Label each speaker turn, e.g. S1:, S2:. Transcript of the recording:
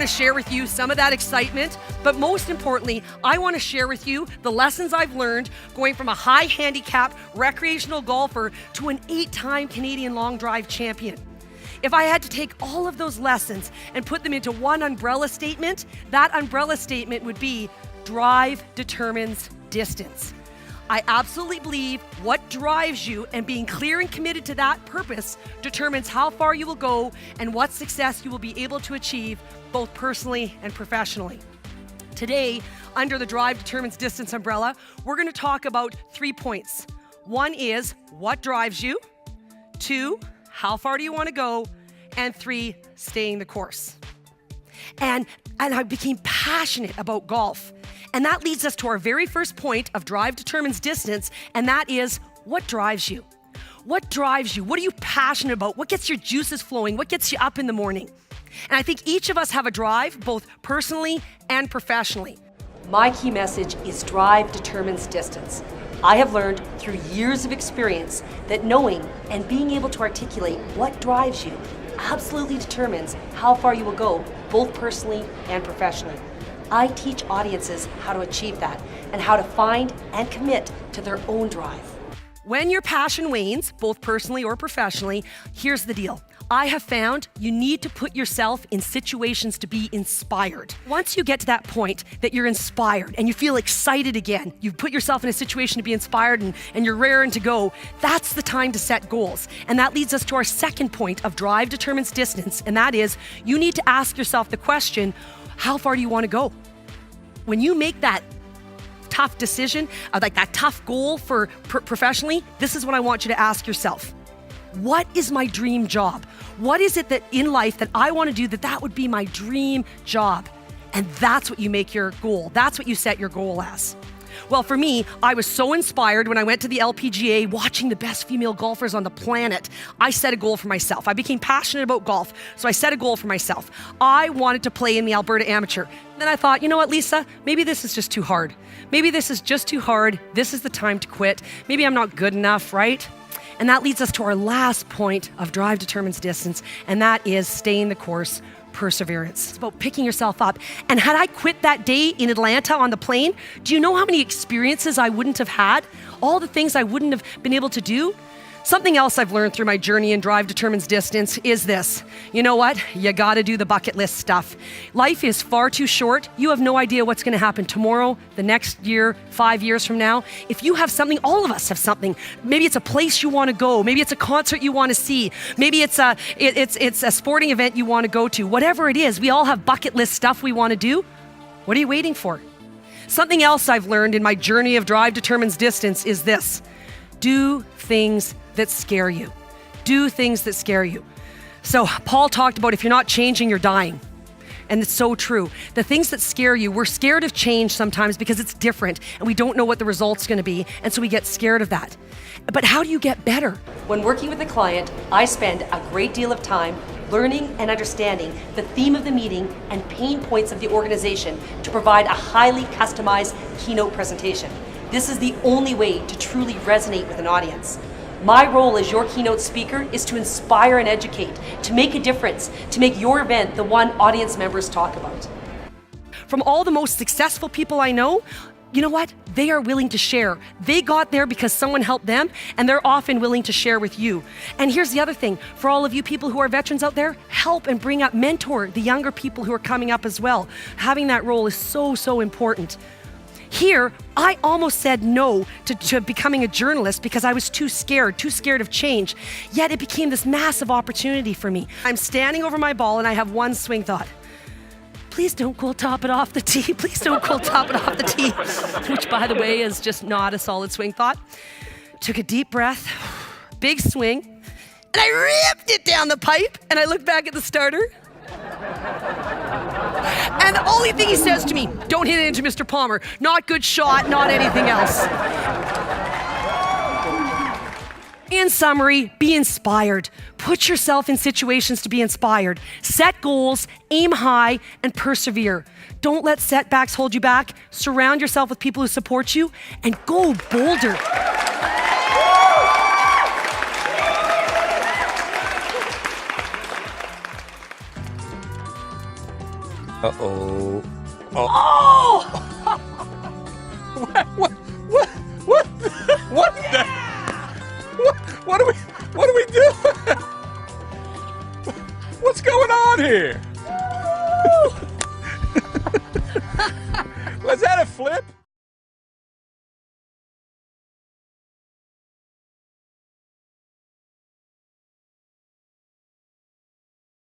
S1: want to share with you some of that excitement, but most importantly, I want to share with you the lessons I've learned going from a high handicap recreational golfer to an 8-time Canadian long drive champion. If I had to take all of those lessons and put them into one umbrella statement, that umbrella statement would be drive determines distance. I absolutely believe what drives you and being clear and committed to that purpose determines how far you will go and what success you will be able to achieve both personally and professionally. Today, under the Drive Determines Distance umbrella, we're going to talk about 3 points. 1 is what drives you. 2, how far do you want to go? And 3, staying the course. And I became passionate about golf. And that leads us to our very first point of Drive Determines Distance, and that is what drives you? What drives you? What are you passionate about? What gets your juices flowing? What gets you up in the morning? And I think each of us have a drive, both personally and professionally. My key message is drive determines distance. I have learned through years of experience that knowing and being able to articulate what drives you absolutely determines how far you will go, both personally and professionally. I teach audiences how to achieve that and how to find and commit to their own drive. When your passion wanes, both personally or professionally, here's the deal. I have found you need to put yourself in situations to be inspired. Once you get to that point that you're inspired and you feel excited again, you put yourself in a situation to be inspired and you're raring to go, that's the time to set goals. And that leads us to our second point of Drive Determines Distance, and that is you need to ask yourself the question, how far do you want to go? When you make that tough decision, like that tough goal for professionally, this is what I want you to ask yourself. What is my dream job? What is it that in life that I want to do that would be my dream job? And that's what you make your goal. That's what you set your goal as. Well, for me, I was so inspired when I went to the LPGA watching the best female golfers on the planet. I set a goal for myself. I became passionate about golf, so I set a goal for myself. I wanted to play in the Alberta Amateur. Then I thought, you know what, Lisa, maybe this is just too hard. Maybe this is just too hard. This is the time to quit. Maybe I'm not good enough, right? And that leads us to our last point of Drive Determines Distance, and that is staying the course, perseverance. It's about picking yourself up. And had I quit that day in Atlanta on the plane, do you know how many experiences I wouldn't have had? All the things I wouldn't have been able to do? Something else I've learned through my journey in Drive Determines Distance is this. You know what? You gotta do the bucket list stuff. Life is far too short. You have no idea what's gonna happen tomorrow, the next year, 5 years from now. If you have something, all of us have something. Maybe it's a place you wanna go. Maybe it's a concert you wanna see. Maybe it's a sporting event you wanna go to. Whatever it is, we all have bucket list stuff we wanna do. What are you waiting for? Something else I've learned in my journey of Drive Determines Distance is this. Do things that scare you. Do things that scare you. So Paul talked about if you're not changing, you're dying. And it's so true. The things that scare you, we're scared of change sometimes because it's different and we don't know what the result's gonna be. And so we get scared of that. But how do you get better? When working with a client, I spend a great deal of time learning and understanding the theme of the meeting and pain points of the organization to provide a highly customized keynote presentation. This is the only way to truly resonate with an audience. My role as your keynote speaker is to inspire and educate, to make a difference, to make your event the one audience members talk about. From all the most successful people I know, you know what? They are willing to share. They got there because someone helped them, and they're often willing to share with you. And here's the other thing. For all of you people who are veterans out there, help and bring up, mentor the younger people who are coming up as well. Having that role is so, so important. Here, I almost said no to becoming a journalist because I was too scared of change. Yet it became this massive opportunity for me. I'm standing over my ball and I have one swing thought. Please don't cold top it off the tee. Please don't cold top it off the tee. Which, by the way, is just not a solid swing thought. Took a deep breath, big swing, and I ripped it down the pipe and I looked back at the starter. And the only thing he says to me, don't hit it into Mr. Palmer. Not good shot, not anything else. In summary, be inspired. Put yourself in situations to be inspired. Set goals, aim high, and persevere. Don't let setbacks hold you back. Surround yourself with people who support you, and go bolder.
S2: Uh-oh.
S1: Oh!
S2: What? What the? What do we do? What's going on here? Was that a flip?